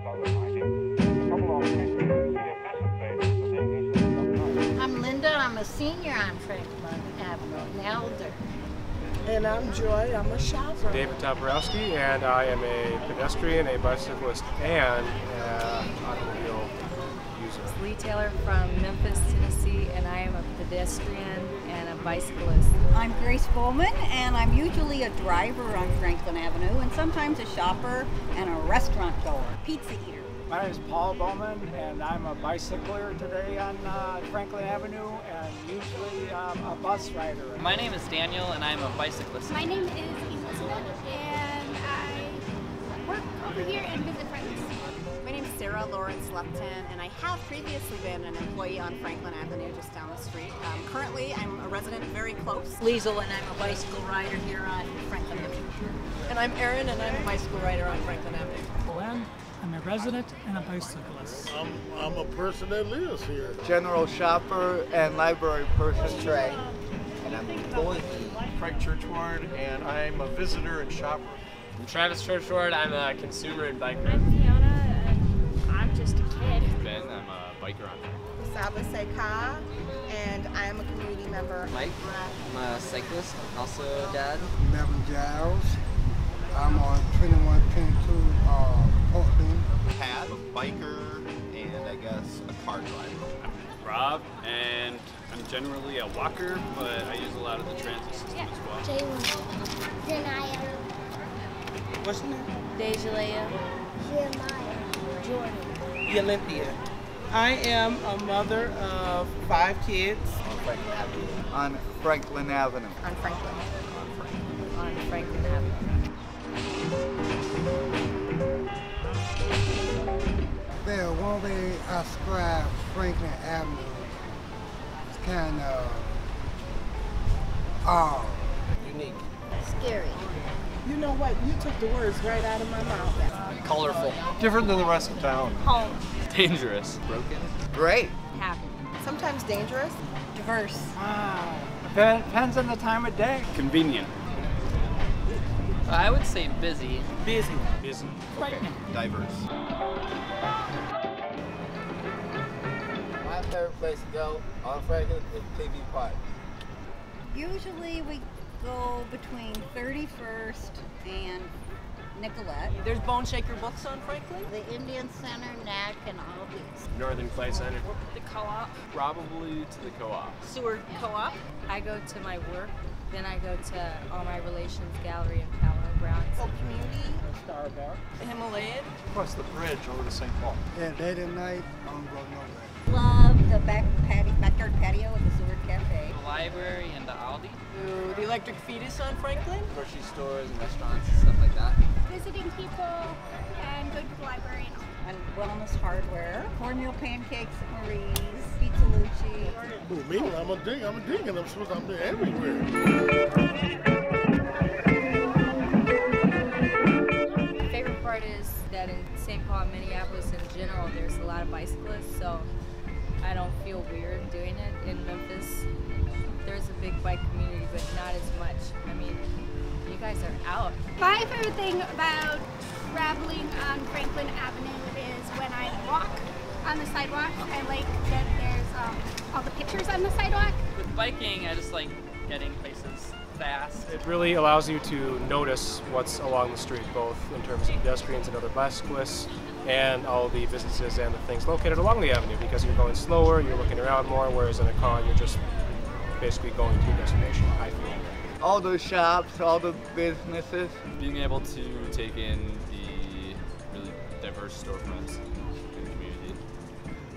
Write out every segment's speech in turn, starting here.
I'm Linda. I'm a senior on Franklin Avenue, an elder. And I'm Joy. I'm a shopper. David Toporowski, and I am a pedestrian, a bicyclist, and an automobile user. Lee Taylor from Memphis, Tennessee, and I am a pedestrian and a bicyclist. I'm Grace Bowman, and I'm usually a driver on Franklin Avenue, and sometimes a shopper and a restaurant goer, pizza eater. My name is Paul Bowman, and I'm a bicycler today on Franklin Avenue, and usually a bus rider. My name is Daniel, and I'm a bicyclist. My name is Elizabeth, and I work over here and visit friends. My name is Sarah Lawrence Lupton, and I have previously been an employee on Franklin Avenue just down the street. Currently, I'm a resident very close. Liesel, and I'm a bicycle rider here on Franklin Avenue. And I'm Erin, and I'm a bicycle rider on Franklin Avenue. Glenn, I'm a resident and a bicyclist. I'm a person that lives here. General shopper and library person. Trey, and I'm Dorothy. Frank Churchward, and I'm a visitor and shopper. I'm Travis Churchward. I'm a consumer and biker. I'm Fiona, and I'm just a kid. Ben, I'm a biker on Saba Seka, and I am a community member. Mike, I'm a cyclist, also a dad. Melvin Giles, I'm on 2122 Portland. Pat, a biker, and I guess a car driver. I'm Rob, and I'm generally a walker, but I use a lot of the transit system as well. Jaylen, Zanaya. What's your name? Dejalea. Jeremiah. Jordan. Olympia. I am a mother of 5 kids. On Franklin Avenue. On Franklin Avenue. On Franklin. On Franklin Avenue. Well, one way I describe Franklin Avenue is kind of unique. Scary. You know what? You took the words right out of my mouth. Colorful. Different than the rest of town. Home. Dangerous. Broken. Great. Happy. Sometimes dangerous. Diverse. Wow. Depends on the time of day. Convenient. I would say busy. Busy. Busy. Frightening. Diverse. My favorite place to go on Franklin is TV Park. Usually we go between 31st and Nicolette. There's Bone Shaker Books on Franklin. The Indian Center, NAC, and all these. Northern Clay Center. The co-op. Probably to the co-op. Seward Co-op. I go to my work, then I go to All My Relations Gallery in Palo Grounds. Oh, community. Starbucks. Himalayan. Across the bridge over to St. Paul. Yeah, late at night, I don't go nowhere. Love the backyard patio at the Seward Cafe. The library and the Aldi. Ooh, the Electric Fetus on Franklin. Grocery stores and restaurants and stuff like that. Visiting people and going to the library and all. And Wellness Hardware. Cornmeal pancakes at Marie's. Pizza Lucci. Who, me? I'm a dig, and I'm supposed to be everywhere. My favorite part is that in St. Paul, Minneapolis in general, there's a lot of bicyclists, so I don't feel weird doing it. In Memphis, there's a big bike community, but not as much. I mean, you guys are out. My favorite thing about traveling on Franklin Avenue is when I walk on the sidewalk. I like that there's all the pictures on the sidewalk. With biking, I just like getting places fast. It really allows you to notice what's along the street, both in terms of pedestrians and other bicyclists, and all the businesses and the things located along the avenue, because you're going slower, you're looking around more, whereas in a car you're just basically going to a destination, I feel. All the shops, all the businesses. Being able to take in the really diverse storefronts in the community.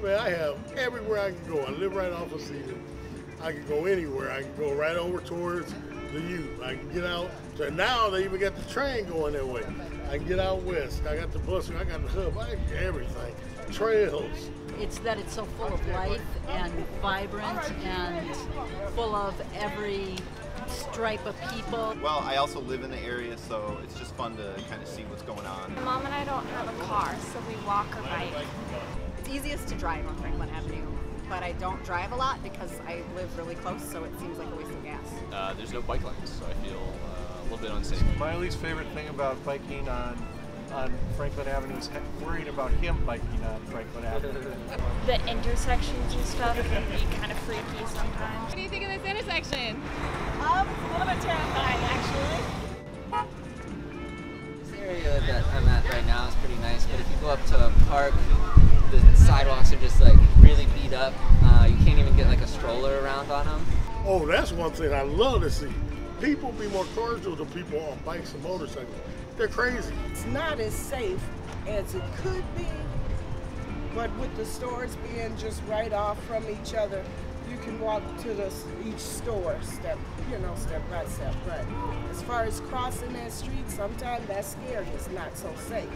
Well, I have everywhere I can go. I live right off of Cedar. I can go anywhere. I can go right over towards the U. I can get out. So now they even got the train going that way. I can get out west. I got the bus. I got the hub. I got everything. Trails. It's that it's so full of life and vibrant and full of every stripe of people. Well, I also live in the area, so it's just fun to kind of see what's going on. My mom and I don't have a car, so we walk or bike. It's easiest to drive on Franklin Avenue, but I don't drive a lot because I live really close, so it seems like a waste of gas. There's no bike lanes, so I feel a little bit unsafe. My least favorite thing about biking on on Franklin Avenue is worried about him biking on Franklin Avenue. The intersections and stuff can be kind of freaky sometimes. What do you think of this intersection? It's a little bit terrifying, actually. This area that I'm at right now is pretty nice, but if you go up to a park, the sidewalks are just like really beat up. You can't even get like a stroller around on them. Oh, that's one thing I love to see. People be more cordial to people on bikes and motorcycles. They're crazy. It's not as safe as it could be, but with the stores being just right off from each other, you can walk to each store step by step. But as far as crossing that street, sometimes that's scary. It's not so safe.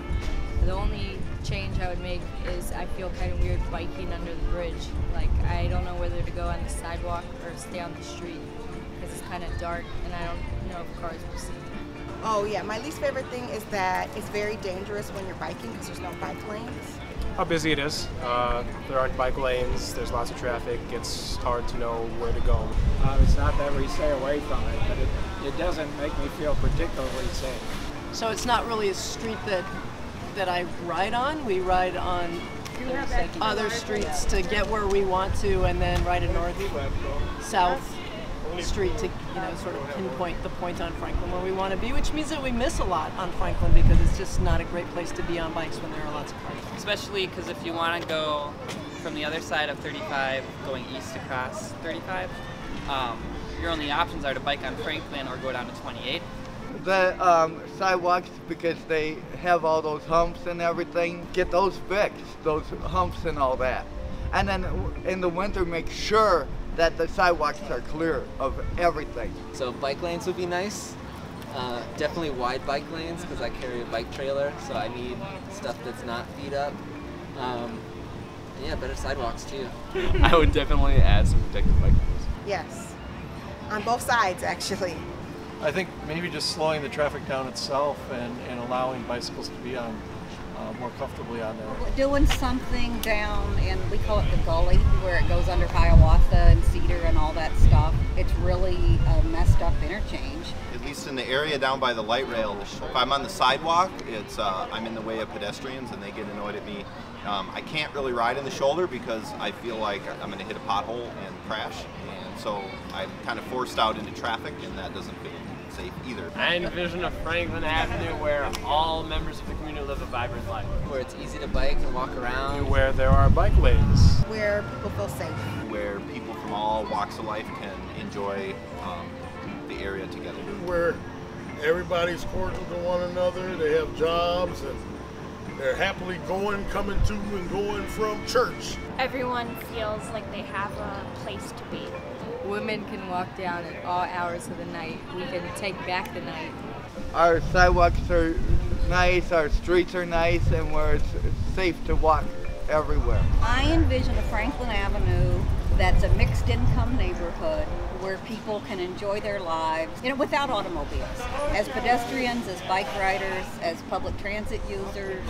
The only change I would make is I feel kind of weird biking under the bridge. Like, I don't know whether to go on the sidewalk or stay on the street because it's kind of dark and I don't know if cars will see me. Oh yeah, my least favorite thing is that it's very dangerous when you're biking because there's no bike lanes. How busy it is. There aren't bike lanes, there's lots of traffic, it's hard to know where to go. It's not that we stay away from it, but it doesn't make me feel particularly safe. So it's not really a street that I ride on. We ride on other streets to get where we want to, and then ride a north-south street to sort of pinpoint the point on Franklin where we want to be, which means that we miss a lot on Franklin because it's just not a great place to be on bikes when there are lots of cars. Especially because if you want to go from the other side of 35 going east across 35, your only options are to bike on Franklin or go down to 28. The sidewalks, because they have all those humps and everything, get those fixed, those humps and all that. And then in the winter, make sure that the sidewalks are clear of everything. So bike lanes would be nice. Definitely wide bike lanes because I carry a bike trailer, so I need stuff that's not beat up. Yeah, better sidewalks too. I would definitely add some protective bike lanes. Yes, on both sides actually. I think maybe just slowing the traffic down itself and allowing bicycles to be on more comfortably on there. Doing something down in, we call it the gully, where it goes under Hiawatha and Cedar and all that stuff. It's really a messed up interchange. At least in the area down by the light rail, if I'm on the sidewalk, it's I'm in the way of pedestrians and they get annoyed at me. I can't really ride in the shoulder because I feel like I'm going to hit a pothole and crash, and so I'm kind of forced out into traffic, and that doesn't feel safe either. I envision a Franklin Avenue where all members of the community live a vibrant life. Where it's easy to bike and walk around. Where there are bike lanes. Where people feel safe. Where people from all walks of life can enjoy the area together. Where everybody's cordial to one another, they have jobs, and they're happily coming to and going from church. Everyone feels like they have a place to be. Women can walk down at all hours of the night. We can take back the night. Our sidewalks are nice, our streets are nice, and where it's safe to walk everywhere. I envision a Franklin Avenue that's a mixed income neighborhood where people can enjoy their lives, without automobiles, as pedestrians, as bike riders, as public transit users,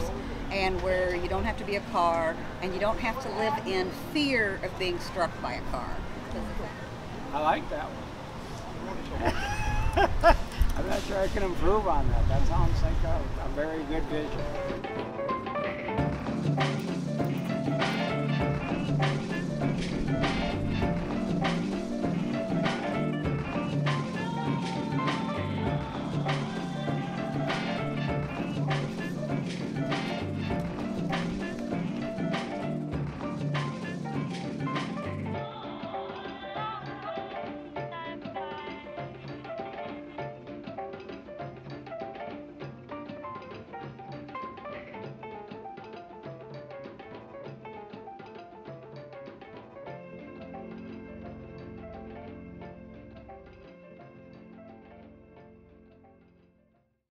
and where you don't have to be a car and you don't have to live in fear of being struck by a car. I like that one. I'm not sure I can improve on that. That sounds like a very good vision.